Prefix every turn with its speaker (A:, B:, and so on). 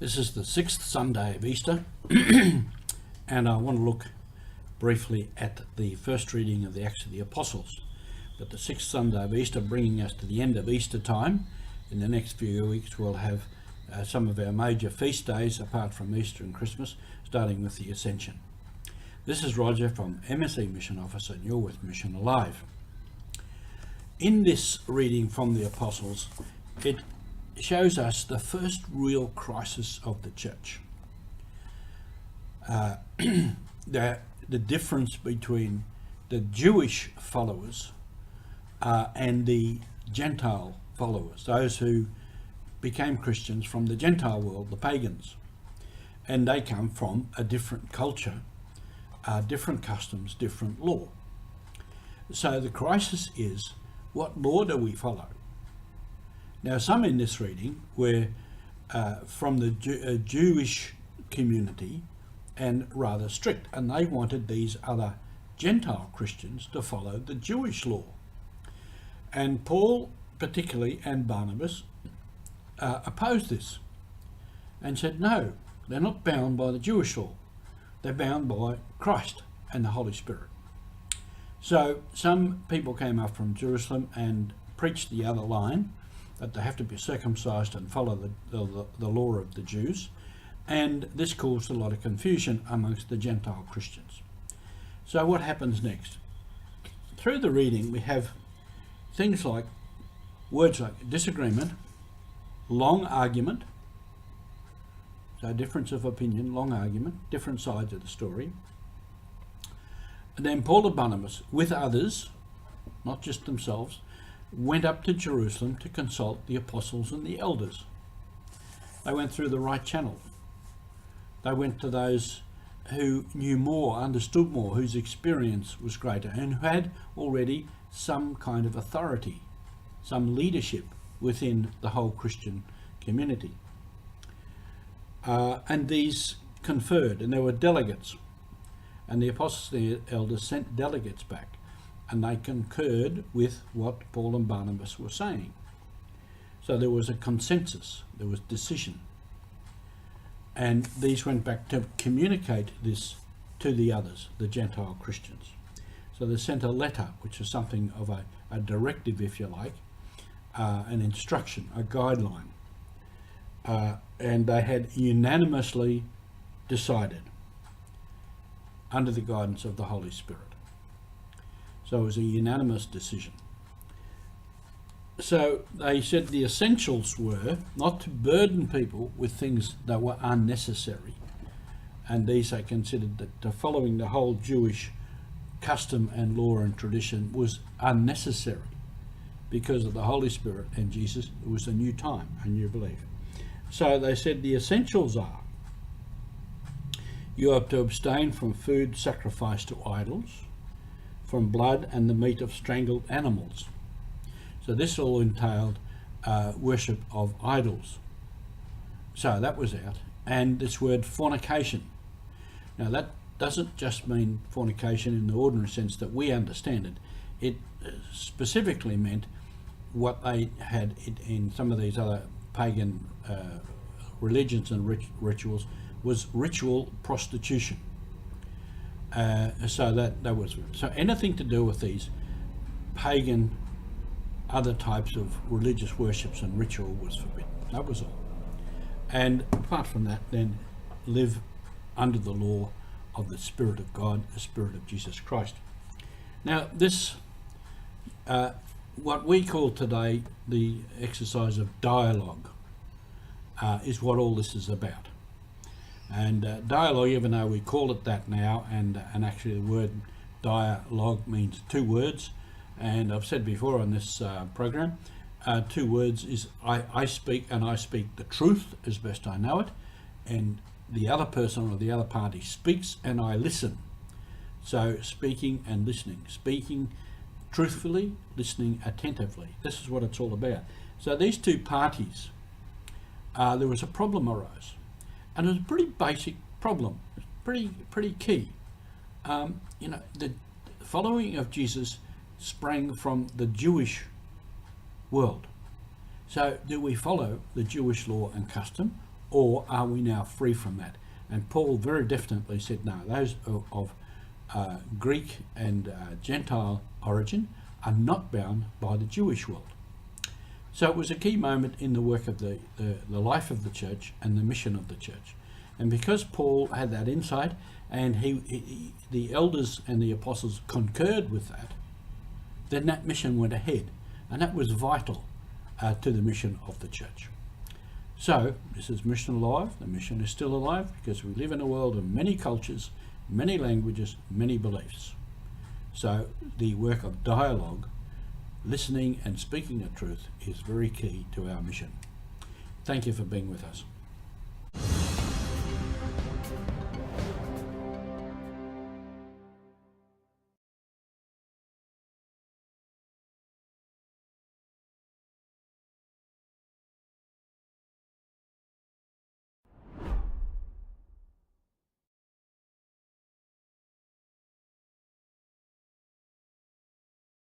A: This is the sixth Sunday of Easter, and I want to look briefly at the first reading of the Acts of the Apostles. But the sixth Sunday of Easter, bringing us to the end of Easter time. In the next few weeks we'll have some of our major feast days apart from Easter and Christmas, starting with the Ascension. This is Roger from MSC Mission Office, and you're with Mission Alive. In this reading from the Apostles, it shows us the first real crisis of the church. The difference between the Jewish followers and the Gentile followers, those who became Christians from the Gentile world, the pagans. And they come from a different culture, different customs, different law. So the crisis is, what law do we follow? Now, some in this reading were from the Jewish community and rather strict, and they wanted these other Gentile Christians to follow the Jewish law. And Paul particularly and Barnabas opposed this and said, no, they're not bound by the Jewish law. They're bound by Christ and the Holy Spirit. So some people came up from Jerusalem and preached the other line, that they have to be circumcised and follow the law of the Jews, and this caused a lot of confusion amongst the Gentile Christians. So what happens next? Through the reading we have things like words like disagreement, long argument, so difference of opinion, long argument, different sides of the story. And then Paul and Barnabas, with others, not just themselves, went up to Jerusalem to consult the apostles and the elders. They went through the right channel. They went to those who knew more, understood more, whose experience was greater, and who had already some kind of authority, some leadership within the whole Christian community. And these conferred, and there were delegates, and the apostles and the elders sent delegates back, and they concurred with what Paul and Barnabas were saying. So there was a consensus, there was decision. And these went back to communicate this to the others, the Gentile Christians. So they sent a letter, which is something of a directive, if you like, an instruction, a guideline. And they had unanimously decided under the guidance of the Holy Spirit. So it was a unanimous decision. So they said the essentials were not to burden people with things that were unnecessary. And these they considered that following the whole Jewish custom and law and tradition was unnecessary because of the Holy Spirit and Jesus. It was a new time, a new belief. So they said the essentials are, you are to abstain from food sacrificed to idols, from blood and the meat of strangled animals. So this all entailed worship of idols. So that was out. And this word fornication. Now that doesn't just mean fornication in the ordinary sense that we understand it. It specifically meant what they had in some of these other pagan religions and rituals was ritual prostitution. So that was so anything to do with these pagan other types of religious worships and ritual was forbidden. That was all. And apart from that, then live under the law of the Spirit of God, the Spirit of Jesus Christ. Now this what we call today the exercise of dialogue is what all this is about. And dialogue, even though we call it that now, and actually the word dialogue means two words, and I've said before on this program, two words is I speak, and I speak the truth as best I know it, and the other person or the other party speaks and I listen. So speaking and listening, speaking truthfully, listening attentively. This is what it's all about. So these two parties, there was a problem arose. And it was a pretty basic problem, pretty key. The following of Jesus sprang from the Jewish world. So do we follow the Jewish law and custom, or are we now free from that? And Paul very definitely said, no, those of Greek and Gentile origin are not bound by the Jewish world. So it was a key moment in the work of the life of the church and the mission of the church. And because Paul had that insight, and the elders and the apostles concurred with that, then that mission went ahead. And that was vital to the mission of the church. So this is mission alive. The mission is still alive because we live in a world of many cultures, many languages, many beliefs. So the work of dialogue, listening and speaking the truth, is very key to our mission. Thank you for being with us.